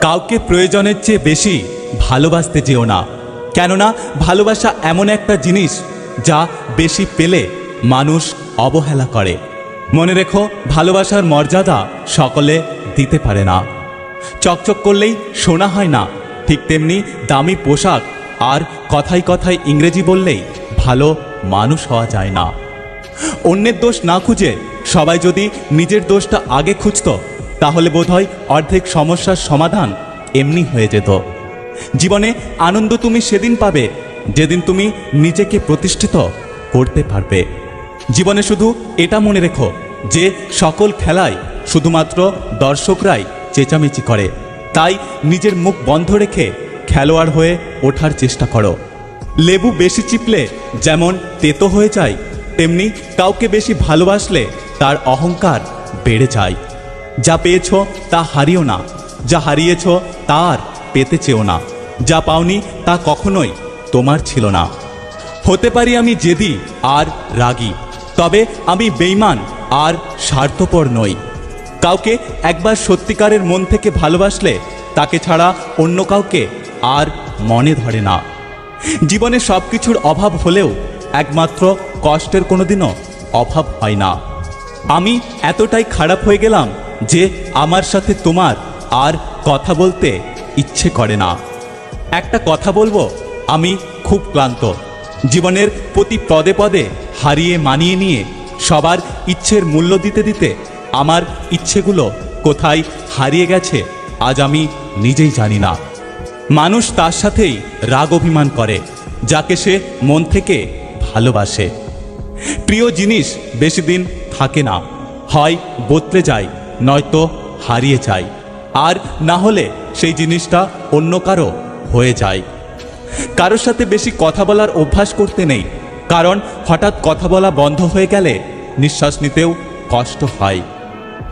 কাউকে প্রয়োজনের চেয়ে বেশি ভালোবাসতে যেও না, কেননা ভালোবাসা এমন একটা জিনিস যা বেশি পেলে মানুষ অবহেলা করে। মনে রেখো, ভালোবাসার মর্যাদা সকলে দিতে পারে না। চকচক করলেই সোনা হয় না, ঠিক তেমনি দামি পোশাক আর কথায় কথায় ইংরেজি বললেই ভালো মানুষ হওয়া যায় না। অন্যের দোষ না খুঁজে সবাই যদি নিজের দোষটা আগে খুঁজত, তাহলে বোধহয় অর্ধেক সমস্যার সমাধান এমনি হয়ে যেত। জীবনে আনন্দ তুমি সেদিন পাবে যেদিন তুমি নিজেকে প্রতিষ্ঠিত করতে পারবে। জীবনে শুধু এটা মনে রেখো যে সকল খেলায় শুধুমাত্র দর্শকরাই চেঁচামেচি করে, তাই নিজের মুখ বন্ধ রেখে খেলোয়াড় হয়ে ওঠার চেষ্টা করো। লেবু বেশি চিপলে যেমন তেতো হয়ে যায়, তেমনি কাউকে বেশি ভালোবাসলে তার অহংকার বেড়ে যায়। যা পেয়েছ তা হারিও না, যা হারিয়েছ তা আর পেতে চেও না। যা পাওনি তা কখনোই তোমার ছিল না। হতে পারি আমি জেদি আর রাগী, তবে আমি বেঈমান আর স্বার্থপর নই। কাউকে একবার সত্যিকারের মন থেকে ভালোবাসলে তাকে ছাড়া অন্য কাউকে আর মনে ধরে না। জীবনে সব কিছুর অভাব হলেও একমাত্র কষ্টের কোনোদিনও অভাব হয় না। আমি এতটাই খারাপ হয়ে গেলাম যে আমার সাথে তোমার আর কথা বলতে ইচ্ছে করে না। একটা কথা বলবো, আমি খুব ক্লান্ত। জীবনের প্রতি পদে পদে হারিয়ে মানিয়ে নিয়ে সবার ইচ্ছের মূল্য দিতে দিতে আমার ইচ্ছেগুলো কোথায় হারিয়ে গেছে আজ আমি নিজেই জানি না। মানুষ তার সাথেই রাগ অভিমান করে যাকে সে মন থেকে ভালোবাসে। প্রিয় জিনিস বেশি দিন থাকে না, হয় বদলে যায় নয়তো হারিয়ে যায়, আর না হলে সেই জিনিসটা অন্য কারো হয়ে যায়। কারোর সাথে বেশি কথা বলার অভ্যাস করতে নেই, কারণ হঠাৎ কথা বলা বন্ধ হয়ে গেলে নিঃশ্বাস নিতেও কষ্ট হয়।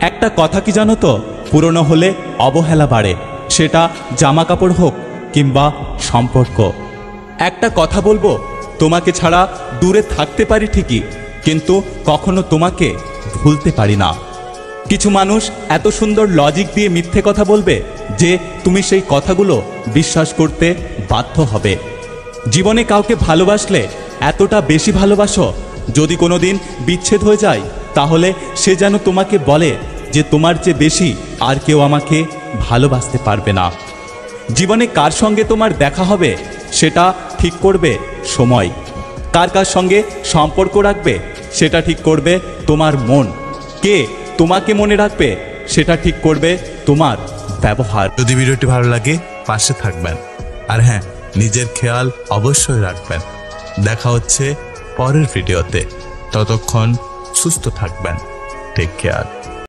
একটা কথা কি জানো তো, পুরনো হলে অবহেলা বাড়ে, সেটা জামা কাপড় হোক কিংবা সম্পর্ক। একটা কথা বলবো, তোমাকে ছাড়া দূরে থাকতে পারি ঠিকই, কিন্তু কখনো তোমাকে ভুলতে পারি না। কিছু মানুষ এত সুন্দর লজিক দিয়ে মিথ্যে কথা বলবে যে তুমি সেই কথাগুলো বিশ্বাস করতে বাধ্য হবে। জীবনে কাউকে ভালোবাসলে এতটা বেশি ভালোবাসো, যদি কোনোদিন বিচ্ছেদ হয়ে যায় তাহলে সে যেন তোমাকে বলে যে তোমার চেয়ে বেশি আর কেউ আমাকে ভালোবাসতে পারবে না। জীবনে কার সঙ্গে তোমার দেখা হবে সেটা ঠিক করবে সময়, কার কার সঙ্গে সম্পর্ক রাখবে সেটা ঠিক করবে তোমার মন, কে তোমাকে মনে রাখবে সেটা ঠিক করবে তোমার ব্যবহার। যদি ভিডিওটি ভালো লাগে পাশে থাকবেন, আর হ্যাঁ, নিজের খেয়াল অবশ্যই রাখবেন। দেখা হচ্ছে পরের ভিডিওতে, ততক্ষণ সুস্থ থাকবেন। Take care.